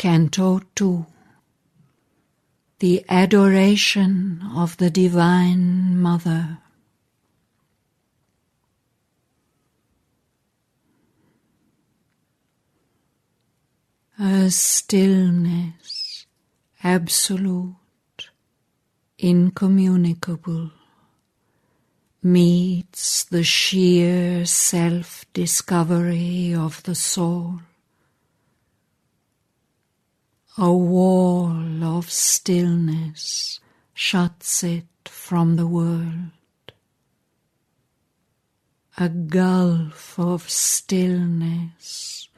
Canto 2. The Adoration of the Divine Mother. A stillness absolute, incommunicable, meets the sheer self-discovery of the soul. A wall of stillness shuts it from the world. A gulf of stillness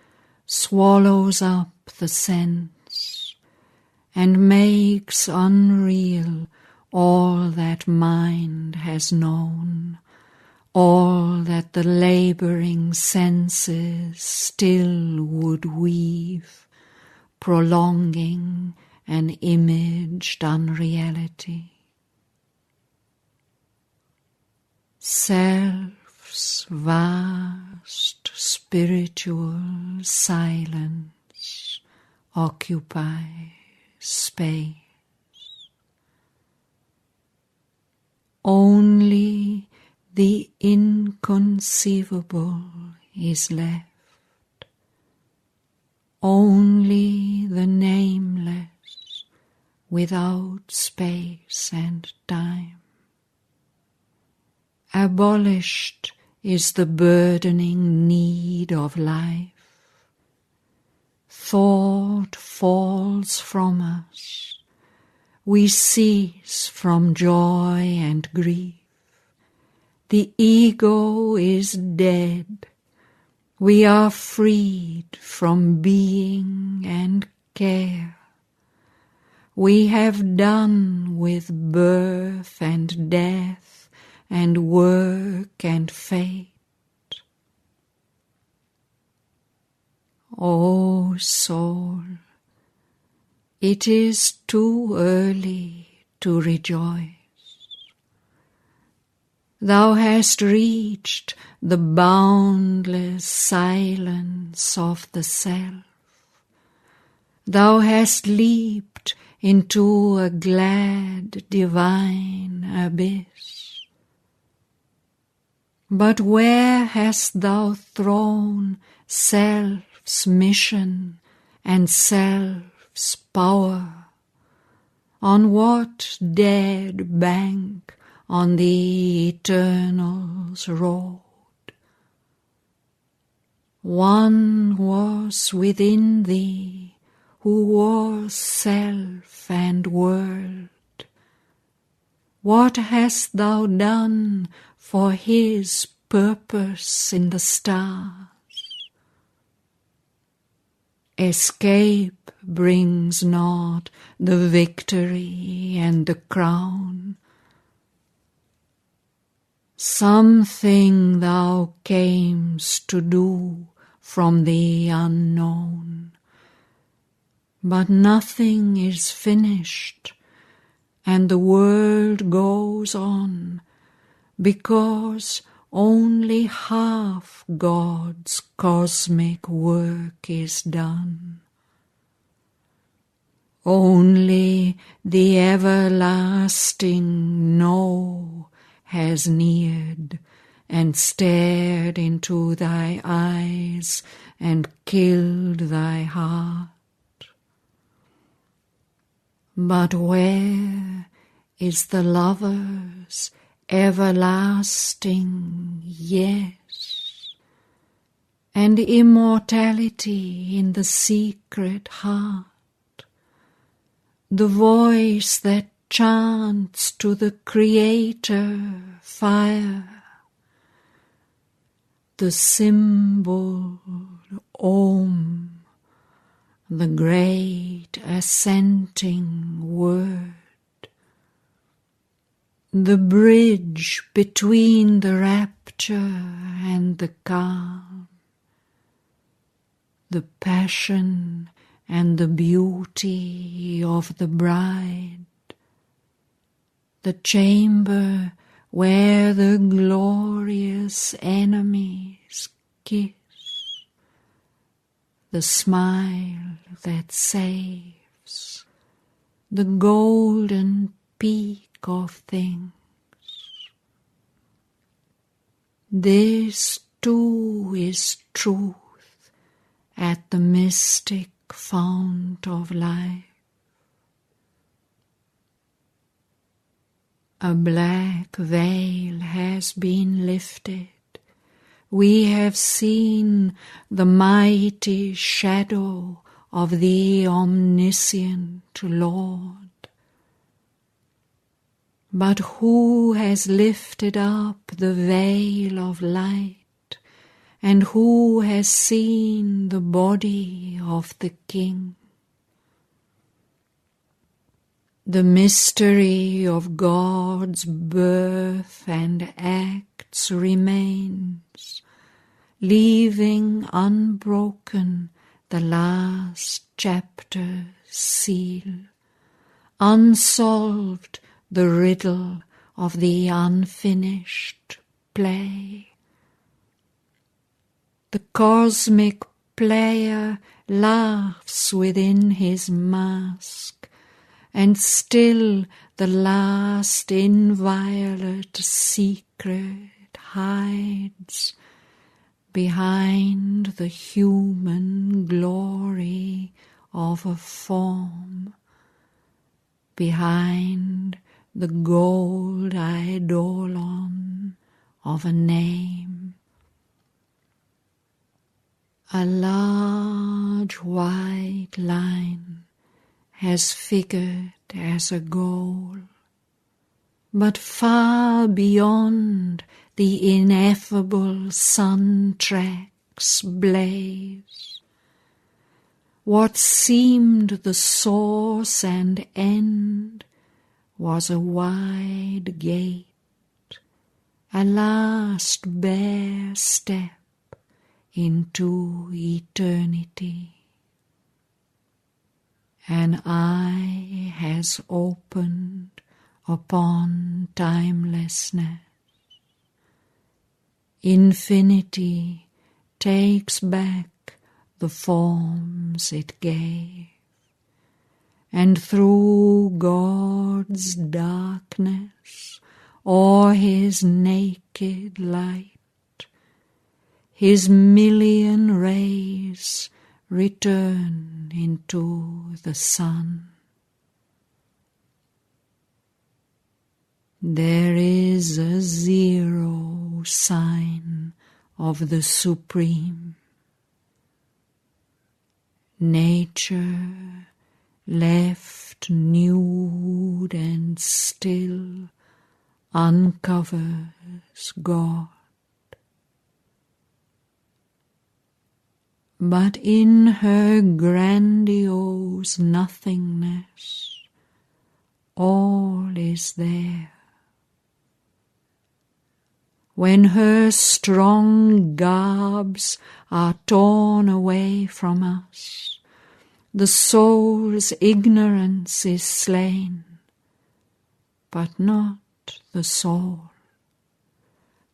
swallows up the sense and makes unreal all that mind has known, all that the labouring senses still would weave, prolonging an imaged unreality. Self's vast spiritual silence occupies space. Only the inconceivable is left. Only the nameless, without space and time. Abolished is the burdening need of life. Thought falls from us. We cease from joy and grief. The ego is dead. We are freed from being and care. We have done with birth and death and work and fate. O soul, it is too early to rejoice. Thou hast reached the boundless silence of the self. Thou hast leaped into a glad divine abyss. But where hast thou thrown self's mission and self's power? On what dead bank on the Eternal's road? One was within thee who was self and world. What hast thou done for his purpose in the stars? Escape brings not the victory and the crown. Something thou camest to do from the unknown, but nothing is finished, and the world goes on, because only half God's cosmic work is done. Only the everlasting No has neared and stared into thy eyes and killed thy heart. But where is the lover's everlasting yes, and immortality in the secret heart? The voice that chants to the Creator fire, the symbol Om, the great assenting word, the bridge between the rapture and the calm, the passion and the beauty of the bride, the chamber where the glorious enemies kiss, the smile that saves, the golden peak of things. This too is truth at the mystic fount of life. A black veil has been lifted. We have seen the mighty shadow of the omniscient Lord. But who has lifted up the veil of light, and who has seen the body of the King? The mystery of God's birth and acts remains, leaving unbroken the last chapter's seal, unsolved the riddle of the unfinished play. The cosmic player laughs within his mask, and still the last inviolate secret hides behind the human glory of a form, behind the gold eidolon of a name. A large white line has figured as a goal, but far beyond the ineffable sun track's blaze, what seemed the source and end was a wide gate, a last bare step into eternity. An eye has opened upon timelessness. Infinity takes back the forms it gave, and through God's darkness, or his naked light, his million rays return into the sun. There is a zero sign of the Supreme. Nature, left nude and still, uncovers God. But in her grandiose nothingness, all is there. When her strong garbs are torn away from us, the soul's ignorance is slain, but not the soul.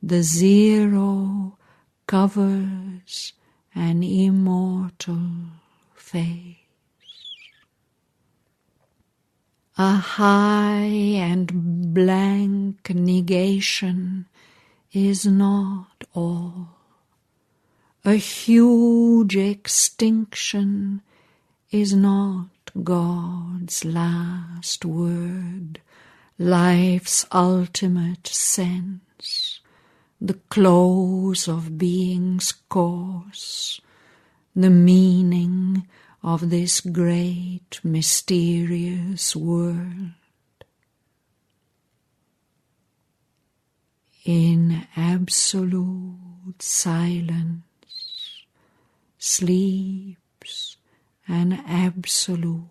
The zero covers an immortal face. A high and blank negation is not all. A huge extinction is not God's last word, life's ultimate sense, the close of being's course, the meaning of this great mysterious world. In absolute silence sleeps an absolute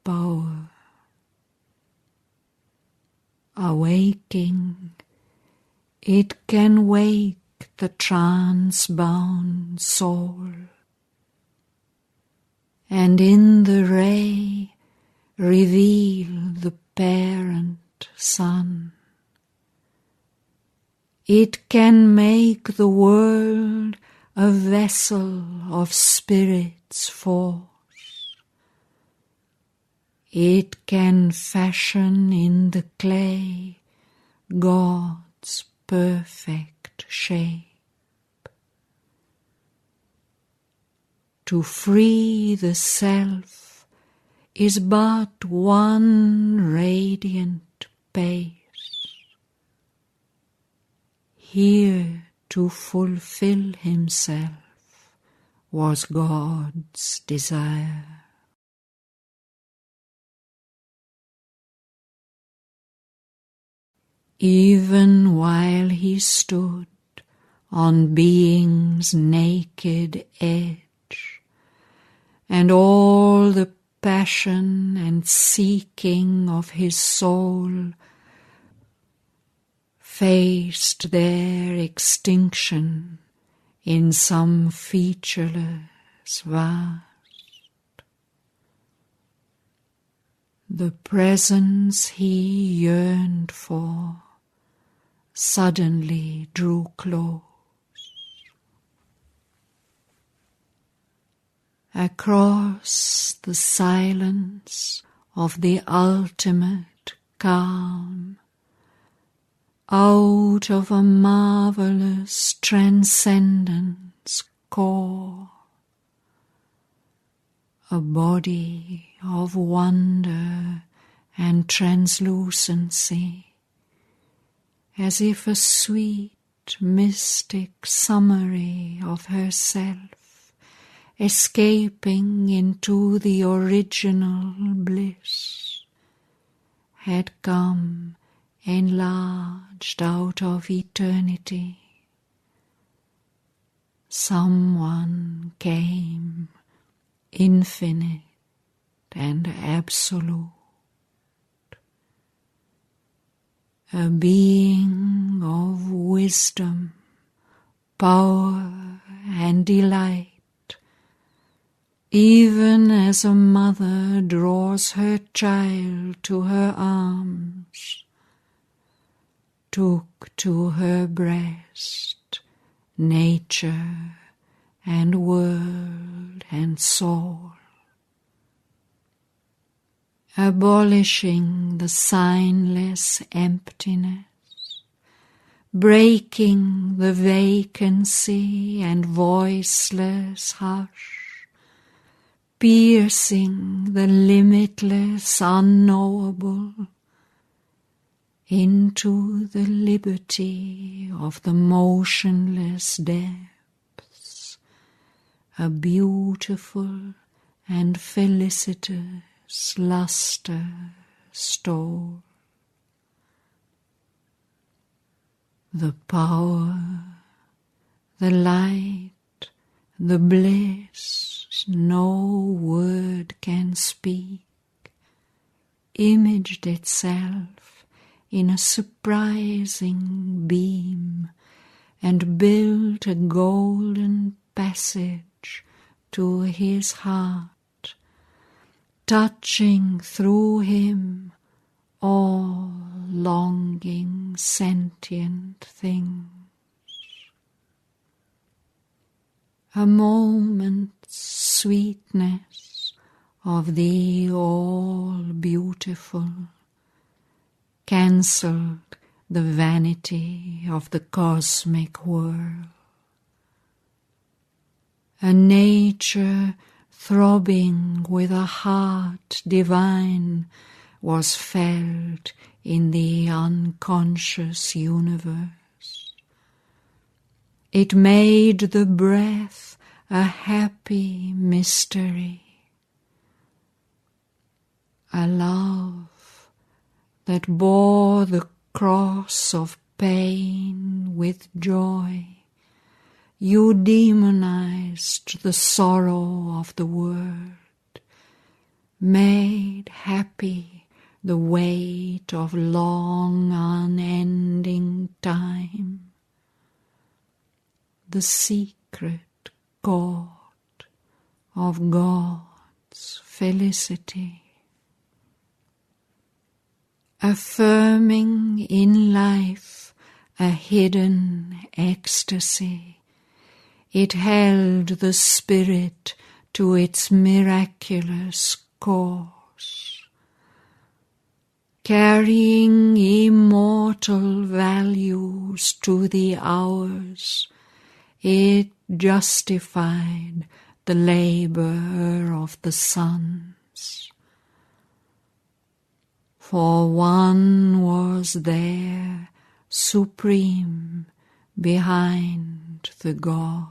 power. Awaking, it can wake the trance-bound soul, and in the ray reveal the parent sun. It can make the world a vessel of spirit's force. It can fashion in the clay God's perfect shape. To free the self is but one radiant pace. Here to fulfill himself was God's desire. Even while he stood on being's naked edge, and all the passion and seeking of his soul faced their extinction in some featureless vast, the presence he yearned for suddenly drew close. Across the silence of the ultimate calm, out of a marvelous transcendence core, a body of wonder and translucency, as if a sweet mystic summary of herself escaping into the original bliss had come enlarged out of eternity. Someone came, infinite and absolute, a being of wisdom, power and delight, even as a mother draws her child to her arms, took to her breast nature and world and soul, abolishing the signless emptiness, breaking the vacancy and voiceless hush, piercing the limitless unknowable into the liberty of the motionless depths, a beautiful and felicitous luster stole. The power, the light, the bliss no word can speak, imaged itself in a surprising beam and built a golden passage to his heart, touching through him all longing sentient things. A moment's sweetness of the all-beautiful cancelled the vanity of the cosmic whirl. A nature throbbing with a heart divine was felt in the unconscious universe. It made the breath a happy mystery, a love that bore the cross of pain with joy. You demonized the sorrow of the world, made happy the weight of long unending time. The secret God of God's felicity, affirming in life a hidden ecstasy It held the spirit to its miraculous course, carrying immortal values to the hours. It justified the labor of the suns. For one was there, supreme, behind the God.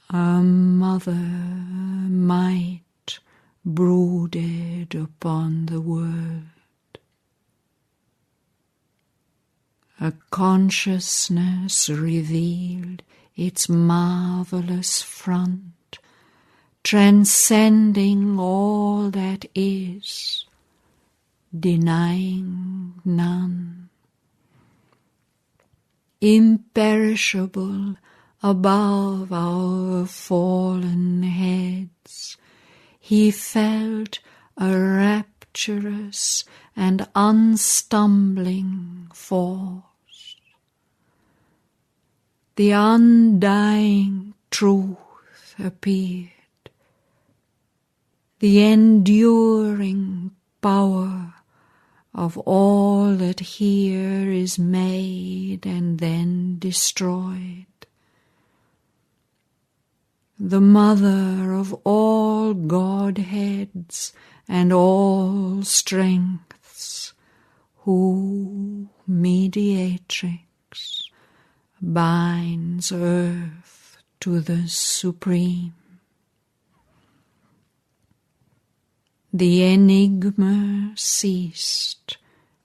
A mother might brooded upon the world. A consciousness revealed its marvelous front, transcending all that is, denying none. Imperishable above our fallen heads, he felt a rapturous and unstumbling force. The undying truth appeared, the enduring power of all that here is made and then destroyed. The mother of all Godheads and all strengths, who, mediatrix, binds earth to the supreme. The enigma ceased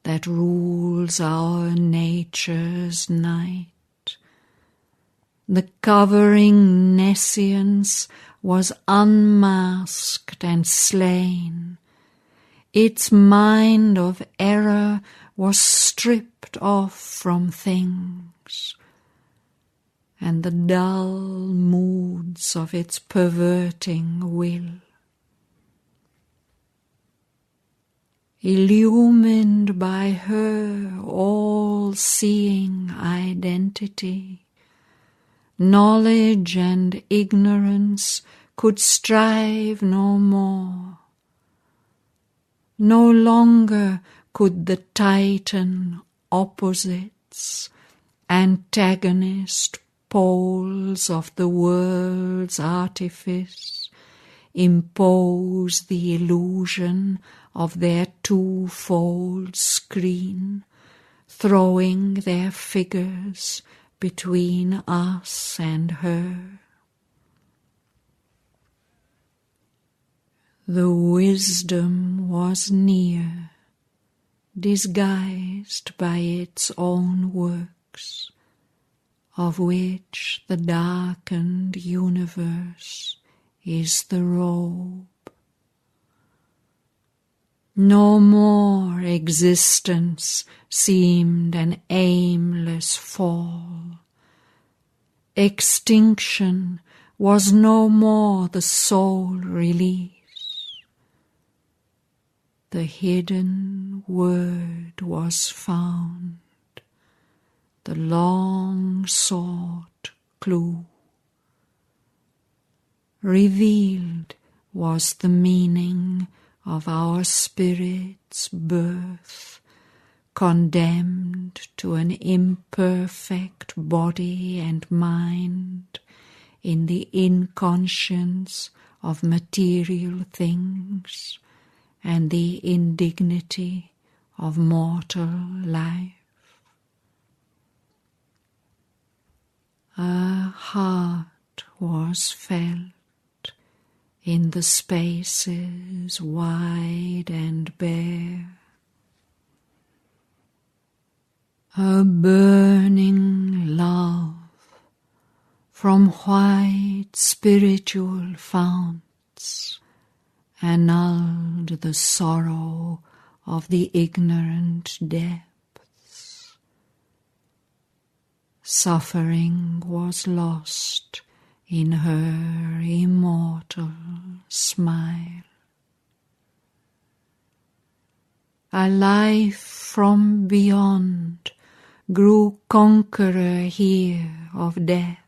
that rules our nature's night. The covering nescience was unmasked and slain. Its mind of error was stripped off from things, and the dull moods of its perverting will. Illumined by her all-seeing identity, knowledge and ignorance could strive no more. No longer could the Titan opposites, antagonist poles of the world's artifice, impose the illusion of their twofold screen, throwing their figures between us and her. The wisdom was near, disguised by its own works, of which the darkened universe is the robe. No more existence seemed an aimless fall. Extinction was no more the sole release. The hidden word was found, the long-sought clue. Revealed was the meaning of our spirit's birth, condemned to an imperfect body and mind in the inconscience of material things and the indignity of mortal life. A heart was felt in the spaces wide and bare, a burning love from white spiritual founts annulled the sorrow of the ignorant depths. Suffering was lost in her immortal smile. A life from beyond grew conqueror here of death.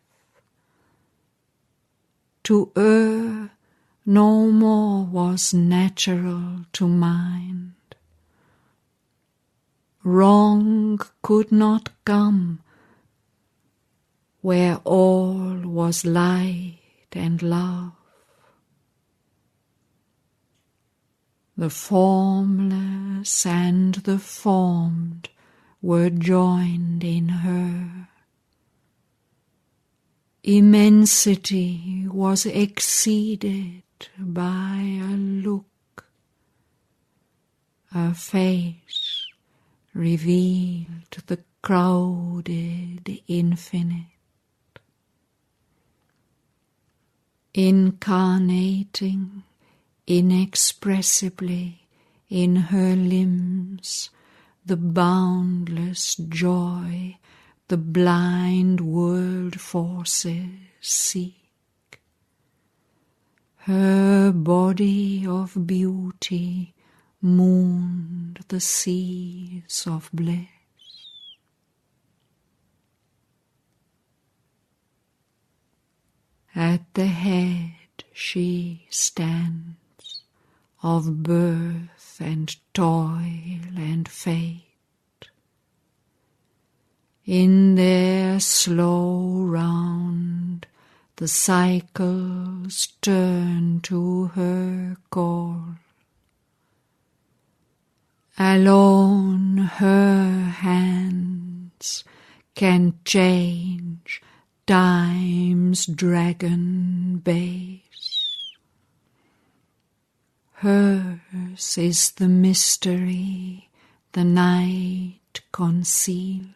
To err no more was natural to mind. Wrong could not come where all was light and love. The formless and the formed were joined in her. Immensity was exceeded by a look. A face revealed the crowded infinite. Incarnating inexpressibly in her limbs the boundless joy the blind world forces seek. Her body of beauty mooned the seas of bliss. At the head she stands of birth and toil and fate. In their slow round the cycles turn to her call. Alone her hands can change time's dragon base. Hers is the mystery the night conceals.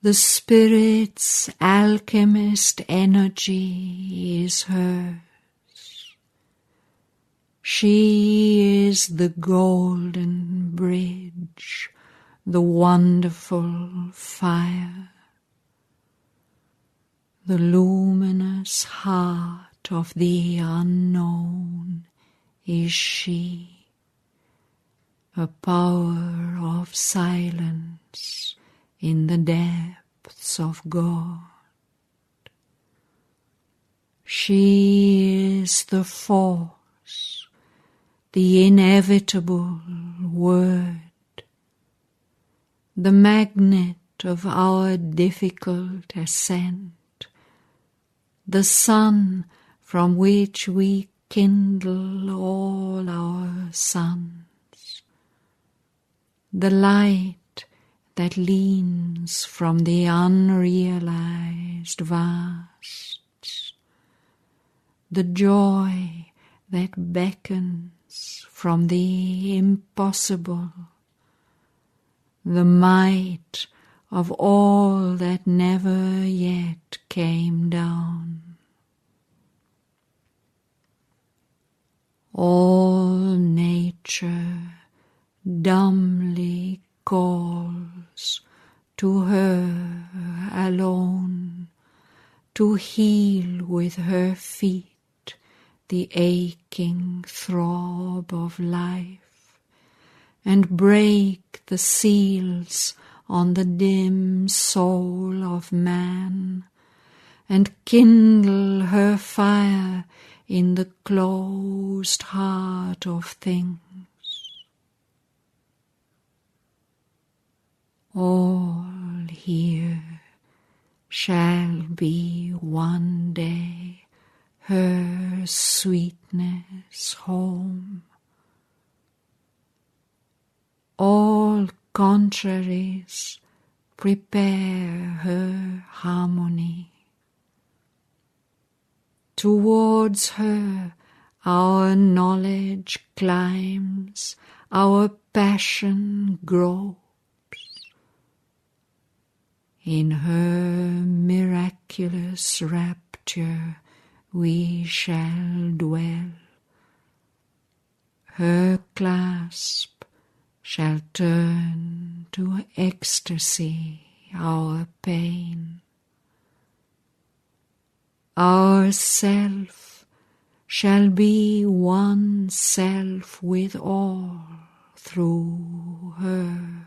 The spirit's alchemist energy is hers. She is the golden bridge, the wonderful fire, the luminous heart of the unknown is she, a power of silence in the depths of God. She is the force, the inevitable word, the magnet of our difficult ascent, the sun from which we kindle all our suns, the light that leans from the unrealized vasts, the joy that beckons from the impossible, the might of all that never yet came down. All nature dumbly calls to her alone, to heal with her feet the aching throb of life, and break the seals on the dim soul of man, and kindle her fire in the closed heart of things. All here shall be one day her sweetness home. All contraries prepare her harmony. Towards her our knowledge climbs, our passion grows. In her miraculous rapture we shall dwell. Her clasp shall turn to ecstasy our pain. Our self shall be one self with all through her.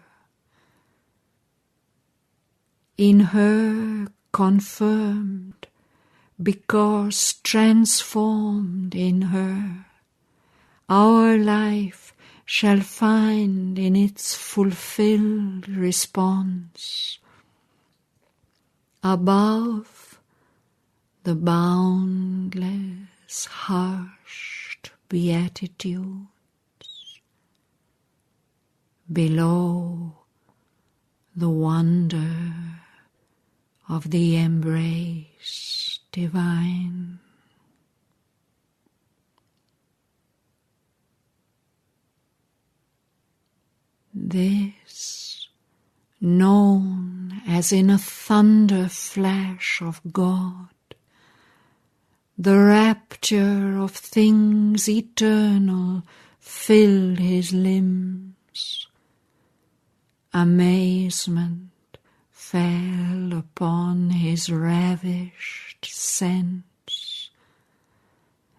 in her confirmed, because transformed in her, our life shall find in its fulfilled response. Above the boundless, hushed beatitudes, below the wonder of the embrace divine. This, known as in a thunder flash of God, the rapture of things eternal filled his limbs. Amazement fell upon his ravished sense.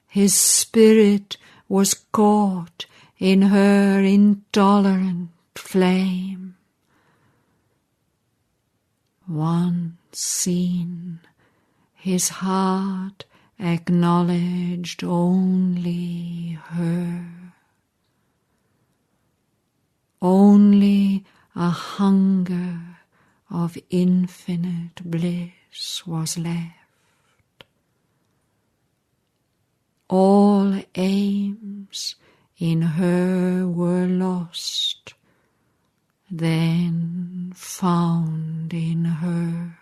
His spirit was caught in her intolerant flame. Once seen, his heart acknowledged only her. Only a hunger of infinite bliss was left. All aims in her were lost, then found in her.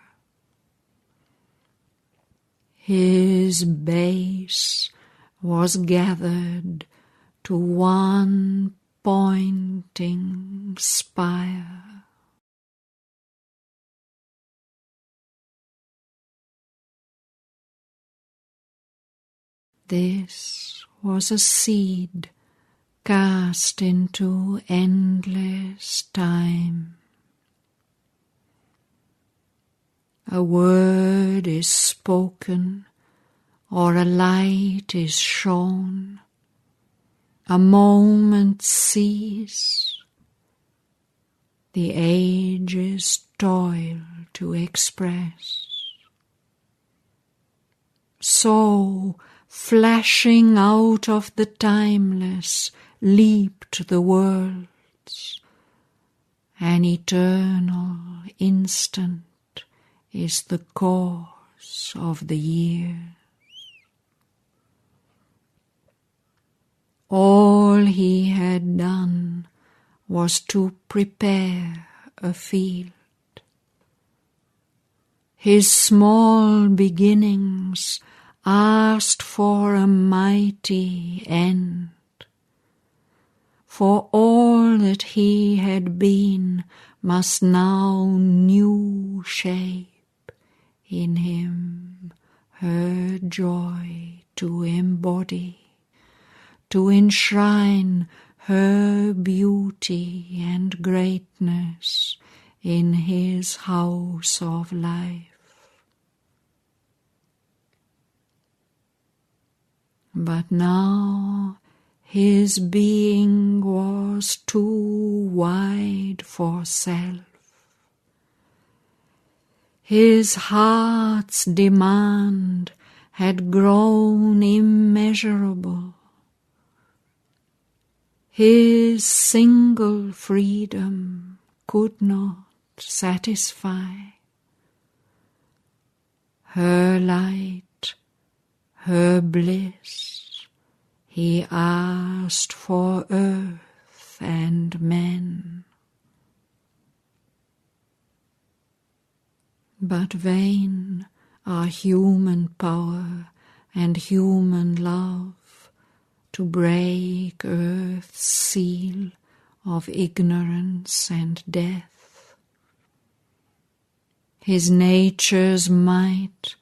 His base was gathered to one pointing spire. This was a seed cast into endless time. A word is spoken, or a light is shown. A moment cease. The ages toil to express. So, flashing out of the timeless, leaped the worlds. An eternal instant is the course of the years. All he had done was to prepare a field. His small beginnings asked for a mighty end. For all that he had been must now new shape in him her joy to embody, to enshrine her beauty and greatness in his house of life. But now his being was too wide for self. His heart's demand had grown immeasurable. His single freedom could not satisfy. Her light, her bliss, he asked for earth and men. But vain are human power and human love to break earth's seal of ignorance and death. His nature's might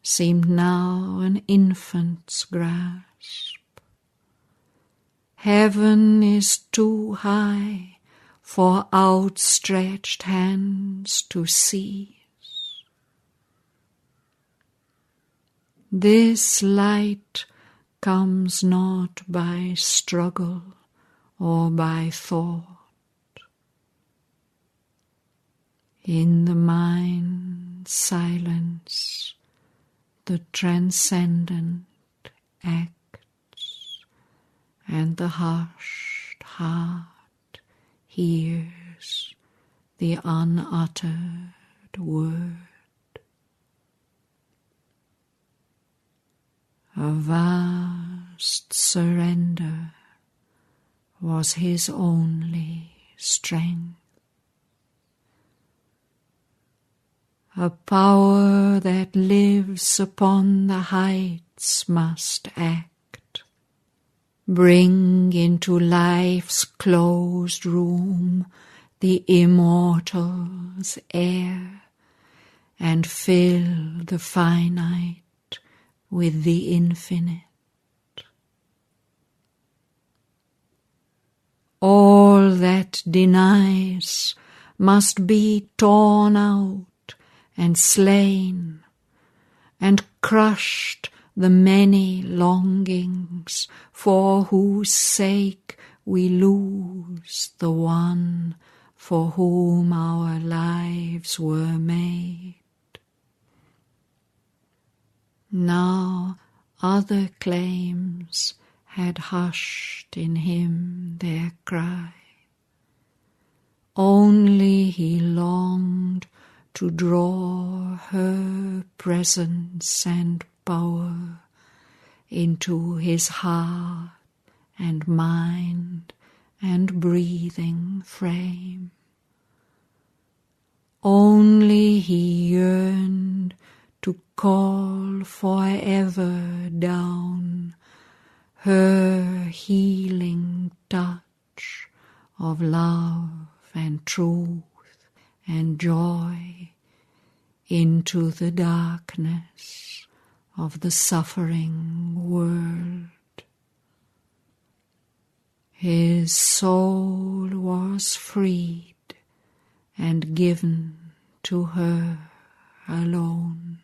seemed now an infant's grasp. Heaven is too high for outstretched hands to seize. This light comes not by struggle or by thought. In the mind's silence, the transcendent acts, and the hushed heart hears the unuttered word. A vast surrender was his only strength. A power that lives upon the heights must act, bring into life's closed room the immortal's air, and fill the finite with the infinite. All that denies must be torn out and slain, and crushed the many longings for whose sake we lose the one for whom our lives were made. Now other claims had hushed in him their cry. Only he longed to draw her presence and power into his heart and mind and breathing frame. Only he yearned to call forever down her healing touch of love and truth and joy into the darkness of the suffering world. His soul was freed and given to her alone.